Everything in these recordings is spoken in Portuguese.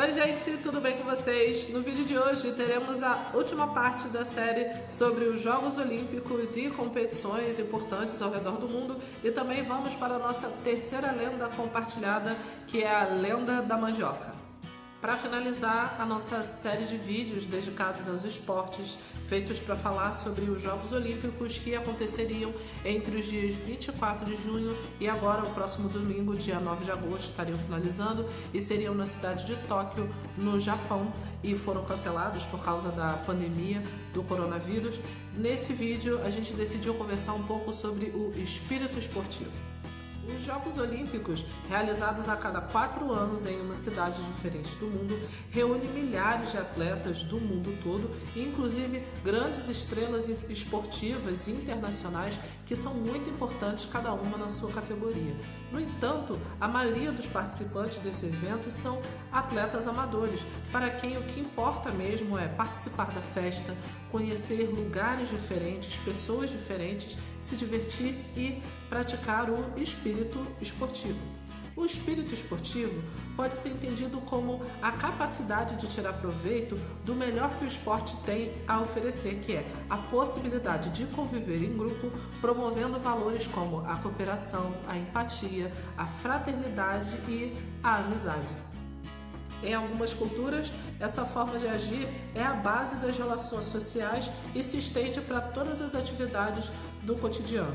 Oi gente, tudo bem com vocês? No vídeo de hoje teremos a última parte da série sobre os Jogos Olímpicos e competições importantes ao redor do mundo e também vamos para a nossa terceira lenda compartilhada, que é a lenda da mandioca. Para finalizar a nossa série de vídeos dedicados aos esportes, feitos para falar sobre os Jogos Olímpicos que aconteceriam entre os dias 24 de junho e agora o próximo domingo, dia 9 de agosto, estariam finalizando e seriam na cidade de Tóquio, no Japão, e foram cancelados por causa da pandemia do coronavírus. Nesse vídeo a gente decidiu conversar um pouco sobre o espírito esportivo. Os Jogos Olímpicos, realizados a cada 4 anos em uma cidade diferente do mundo, reúnem milhares de atletas do mundo todo, inclusive grandes estrelas esportivas internacionais que são muito importantes cada uma na sua categoria. No entanto, a maioria dos participantes desse evento são atletas amadores, para quem o que importa mesmo é participar da festa, conhecer lugares diferentes, pessoas diferentes, se divertir e praticar o espírito esportivo. O espírito esportivo pode ser entendido como a capacidade de tirar proveito do melhor que o esporte tem a oferecer, que é a possibilidade de conviver em grupo, promovendo valores como a cooperação, a empatia, a fraternidade e a amizade. Em algumas culturas, essa forma de agir é a base das relações sociais e se estende para todas as atividades do cotidiano.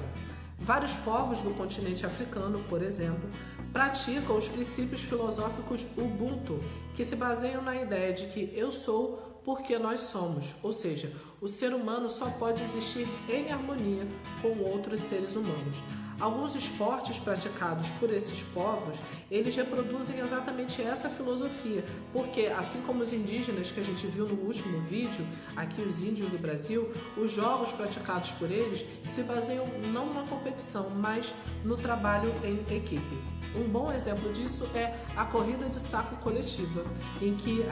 Vários povos do continente africano, por exemplo, praticam os princípios filosóficos Ubuntu, que se baseiam na ideia de que eu sou porque nós somos, ou seja, o ser humano só pode existir em harmonia com outros seres humanos. Alguns esportes praticados por esses povos, eles reproduzem exatamente essa filosofia, porque assim como os indígenas que a gente viu no último vídeo, aqui os índios do Brasil, os jogos praticados por eles se baseiam não na competição, mas no trabalho em equipe. Um bom exemplo disso é a corrida de saco coletiva, em que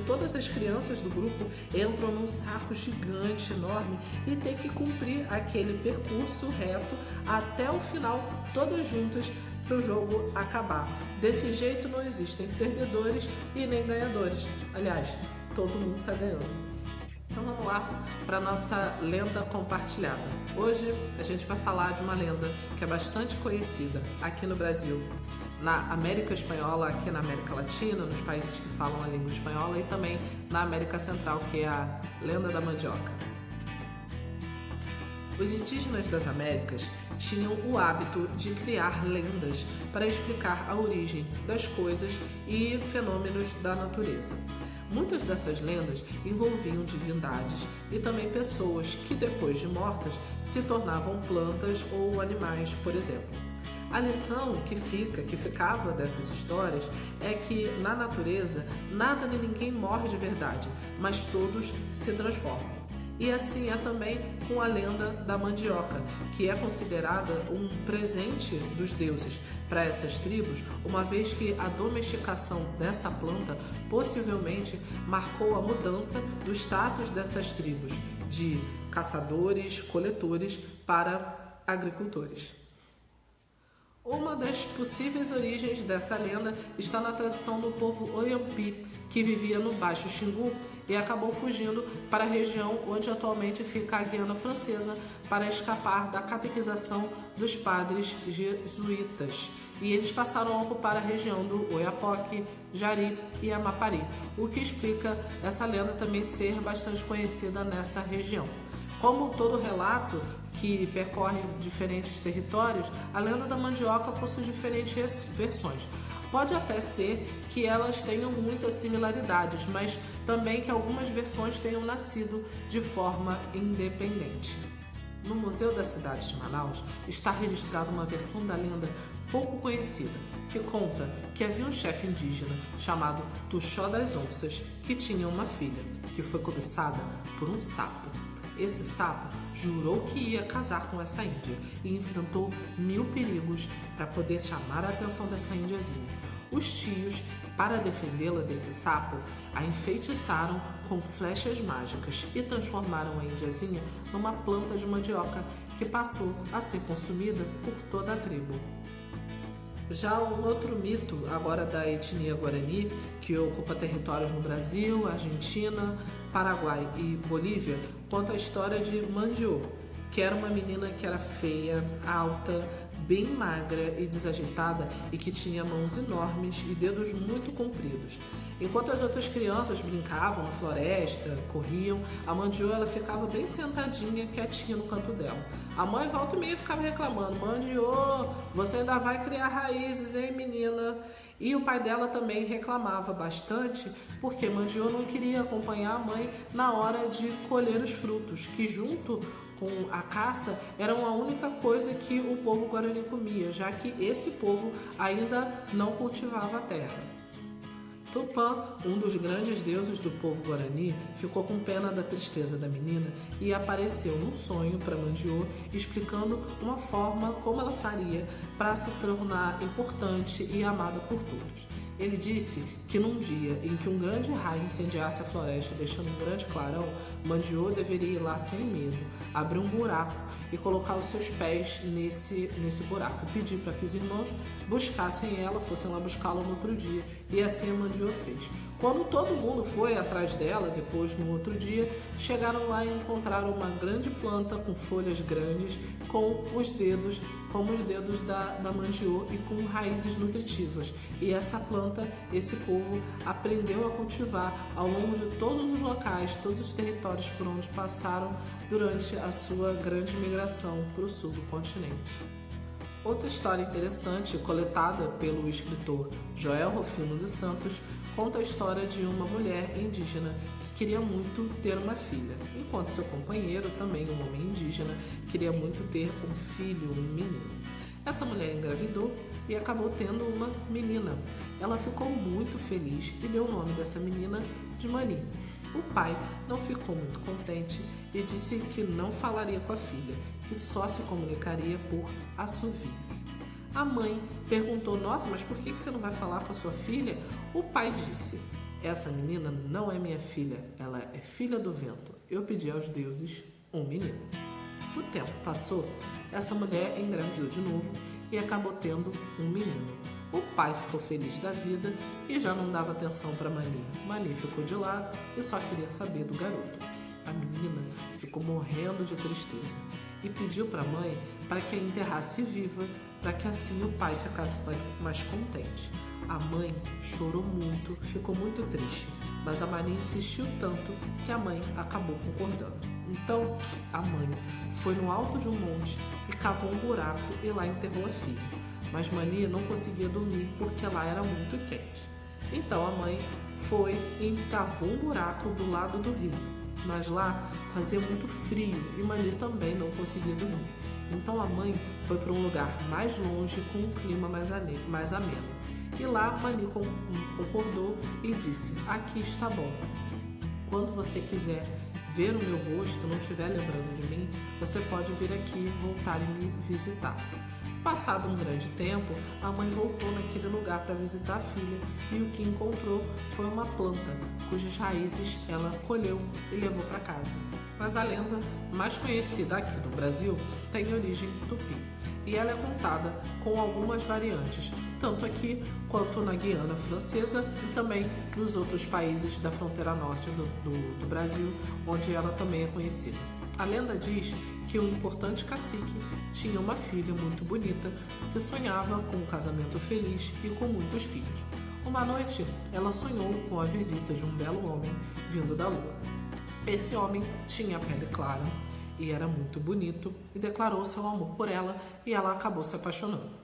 todas as crianças do grupo entram num saco gigante, enorme, e tem que cumprir aquele percurso reto até o final, todas juntas, para o jogo acabar. Desse jeito não existem perdedores e nem ganhadores. Aliás, todo mundo está ganhando. Então vamos lá para a nossa lenda compartilhada. Hoje a gente vai falar de uma lenda que é bastante conhecida aqui no Brasil, na América Espanhola, aqui na América Latina, nos países que falam a língua espanhola, e também na América Central, que é a lenda da mandioca. Os indígenas das Américas tinham o hábito de criar lendas para explicar a origem das coisas e fenômenos da natureza. Muitas dessas lendas envolviam divindades e também pessoas que, depois de mortas, se tornavam plantas ou animais, por exemplo. A lição que ficava dessas histórias é que, na natureza, nada nem ninguém morre de verdade, mas todos se transformam. E assim é também com a lenda da mandioca, que é considerada um presente dos deuses para essas tribos, uma vez que a domesticação dessa planta possivelmente marcou a mudança do status dessas tribos, de caçadores, coletores para agricultores. Uma das possíveis origens dessa lenda está na tradição do povo Oyampi, que vivia no Baixo Xingu e acabou fugindo para a região onde atualmente fica a Guiana Francesa para escapar da catequização dos padres jesuítas. E eles passaram a ocupar a região do Oiapoque, Jari e Amapari, o que explica essa lenda também ser bastante conhecida nessa região. Como todo relato que percorre diferentes territórios, a lenda da mandioca possui diferentes versões. Pode até ser que elas tenham muitas similaridades, mas também que algumas versões tenham nascido de forma independente. No Museu da Cidade de Manaus está registrada uma versão da lenda pouco conhecida, que conta que havia um chefe indígena chamado Tuxó das Onças, que tinha uma filha, que foi cobiçada por um sapo. Esse sapo jurou que ia casar com essa índia e enfrentou 1000 perigos para poder chamar a atenção dessa índiazinha. Os tios, para defendê-la desse sapo, a enfeitiçaram com flechas mágicas e transformaram a índiazinha numa planta de mandioca que passou a ser consumida por toda a tribo. Já um outro mito, agora da etnia Guarani, que ocupa territórios no Brasil, Argentina, Paraguai e Bolívia, conta a história de Mandiô, que era uma menina que era feia, alta, bem magra e desajeitada e que tinha mãos enormes e dedos muito compridos. Enquanto as outras crianças brincavam na floresta, corriam, a Mandiô ela ficava bem sentadinha, quietinha no canto dela. A mãe volta e meia ficava reclamando: Mandiô, você ainda vai criar raízes, hein, menina? E o pai dela também reclamava bastante porque Mandiô não queria acompanhar a mãe na hora de colher os frutos, que junto com a caça eram a única coisa que o povo guarani comia, já que esse povo ainda não cultivava a terra. Tupã, um dos grandes deuses do povo guarani, ficou com pena da tristeza da menina e apareceu num sonho para Mandiô, explicando uma forma como ela faria para se tornar importante e amada por todos. Ele disse que num dia em que um grande raio incendiasse a floresta, deixando um grande clarão, Mandiô deveria ir lá sem medo, abrir um buraco e colocar os seus pés nesse buraco. Pedir para que os irmãos buscassem ela, fossem lá buscá-la no outro dia. E assim a Mandiô fez. Quando todo mundo foi atrás dela, depois no outro dia, chegaram lá e encontraram uma grande planta com folhas grandes, com os dedos, como os dedos da Mandiô e com raízes nutritivas. E essa planta, esse povo aprendeu a cultivar ao longo de todos os locais, todos os territórios por onde passaram durante a sua grande migração para o sul do continente. Outra história interessante, coletada pelo escritor Joel Rufino dos Santos, conta a história de uma mulher indígena que queria muito ter uma filha, enquanto seu companheiro, também um homem indígena, queria muito ter um filho, um menino. Essa mulher engravidou e acabou tendo uma menina. Ela ficou muito feliz e deu o nome dessa menina de Mani. O pai não ficou muito contente e disse que não falaria com a filha, que só se comunicaria por assovios. A mãe perguntou: nossa, mas por que você não vai falar com a sua filha? O pai disse: essa menina não é minha filha, ela é filha do vento. Eu pedi aos deuses um menino. O tempo passou, essa mulher engravidou de novo e acabou tendo um menino. O pai ficou feliz da vida e já não dava atenção para Mani. Mani ficou de lado e só queria saber do garoto. A menina ficou morrendo de tristeza e pediu para a mãe para que a enterrasse viva, para que assim o pai ficasse mais contente. A mãe chorou muito, ficou muito triste, mas a Mani insistiu tanto que a mãe acabou concordando. Então, a mãe foi no alto de um monte e cavou um buraco e lá enterrou a filha. Mas Mani não conseguia dormir porque lá era muito quente. Então a mãe foi e cavou um buraco do lado do rio. Mas lá fazia muito frio e Mani também não conseguia dormir. Então a mãe foi para um lugar mais longe com um clima mais ameno. E lá Mani concordou e disse: aqui está bom. Quando você quiser ver o meu rosto, não estiver lembrando de mim, você pode vir aqui voltar e me visitar. Passado um grande tempo, a mãe voltou naquele lugar para visitar a filha e o que encontrou foi uma planta, cujas raízes ela colheu e levou para casa. Mas a lenda mais conhecida aqui no Brasil tem origem tupi e ela é contada com algumas variantes, tanto aqui quanto na Guiana Francesa e também nos outros países da fronteira norte do Brasil, onde ela também é conhecida. A lenda diz que um importante cacique tinha uma filha muito bonita que sonhava com um casamento feliz e com muitos filhos. Uma noite, ela sonhou com a visita de um belo homem vindo da lua. Esse homem tinha a pele clara e era muito bonito e declarou seu amor por ela e ela acabou se apaixonando.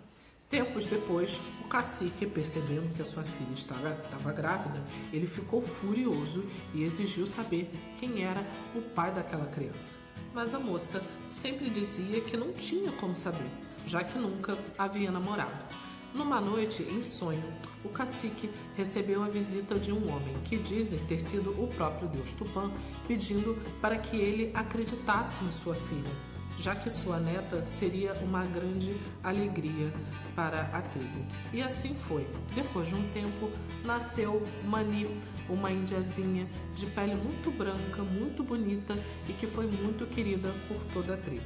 Tempos depois, o cacique, percebendo que a sua filha estava grávida, ele ficou furioso e exigiu saber quem era o pai daquela criança. Mas a moça sempre dizia que não tinha como saber, já que nunca havia namorado. Numa noite, em sonho, o cacique recebeu a visita de um homem que dizem ter sido o próprio deus Tupã, pedindo para que ele acreditasse em sua filha, já que sua neta seria uma grande alegria para a tribo. E assim foi. Depois de um tempo, nasceu Mani, uma indiazinha de pele muito branca, muito bonita e que foi muito querida por toda a tribo.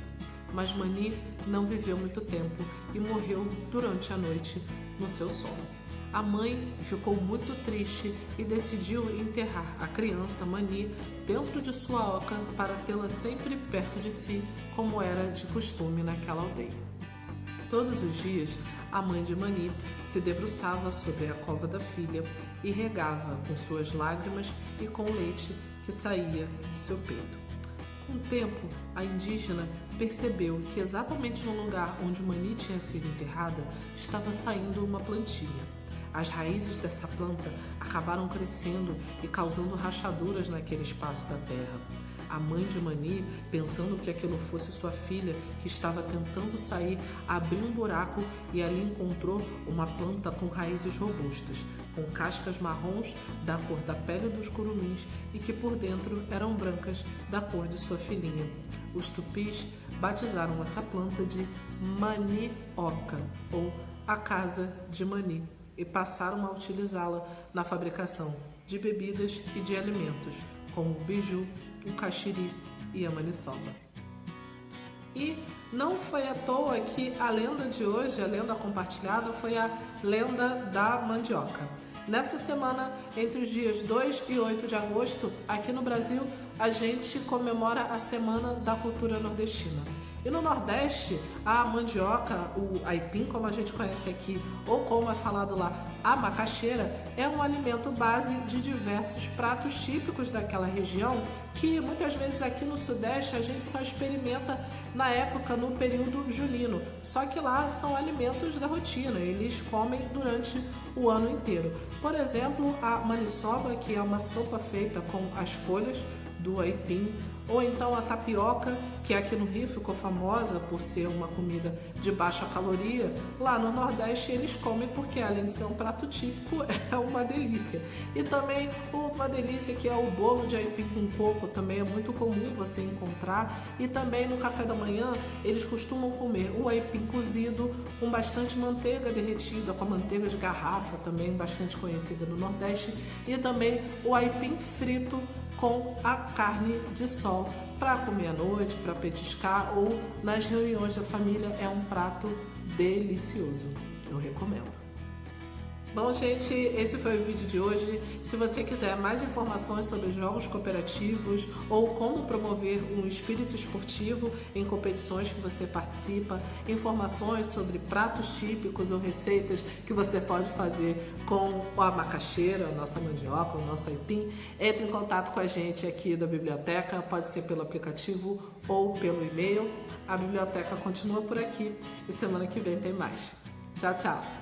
mas Mani não viveu muito tempo e morreu durante a noite no seu sono. A mãe ficou muito triste e decidiu enterrar a criança Mani dentro de sua oca para tê-la sempre perto de si, como era de costume naquela aldeia. Todos os dias, a mãe de Mani se debruçava sobre a cova da filha e regava com suas lágrimas e com o leite que saía de seu peito. Com o tempo, a indígena percebeu que exatamente no lugar onde Mani tinha sido enterrada estava saindo uma plantinha. As raízes dessa planta acabaram crescendo e causando rachaduras naquele espaço da terra. A mãe de Mani, pensando que aquilo fosse sua filha que estava tentando sair, abriu um buraco e ali encontrou uma planta com raízes robustas, com cascas marrons da cor da pele dos curumins e que por dentro eram brancas da cor de sua filhinha. Os tupis batizaram essa planta de Manioca, ou a casa de Mani, e passaram a utilizá-la na fabricação de bebidas e de alimentos, como o biju, o caxiri e a maniçoba. E não foi à toa que a lenda de hoje, a lenda compartilhada, foi a lenda da mandioca. Nessa semana, entre os dias 2 e 8 de agosto, aqui no Brasil, a gente comemora a Semana da Cultura Nordestina. E no Nordeste, a mandioca, o aipim, como a gente conhece aqui, ou como é falado lá, a macaxeira, é um alimento base de diversos pratos típicos daquela região, que muitas vezes aqui no Sudeste a gente só experimenta na época, no período junino. Só que lá são alimentos da rotina, eles comem durante o ano inteiro. Por exemplo, a maniçoba, que é uma sopa feita com as folhas do aipim, ou então a tapioca, que aqui no Rio ficou famosa por ser uma comida de baixa caloria. Lá no Nordeste eles comem porque, além de ser um prato típico, é uma delícia. E também uma delícia que é o bolo de aipim com coco, também é muito comum você encontrar. E também no café da manhã eles costumam comer o aipim cozido com bastante manteiga derretida, com a manteiga de garrafa, também bastante conhecida no Nordeste. E também o aipim frito com a carne de sol para comer à noite, para petiscar ou nas reuniões da família. É um prato delicioso, eu recomendo. Bom, gente, esse foi o vídeo de hoje. Se você quiser mais informações sobre jogos cooperativos ou como promover um espírito esportivo em competições que você participa, informações sobre pratos típicos ou receitas que você pode fazer com a macaxeira, a nossa mandioca, o nosso aipim, entre em contato com a gente aqui da biblioteca, pode ser pelo aplicativo ou pelo e-mail. A biblioteca continua por aqui e semana que vem tem mais. Tchau, tchau!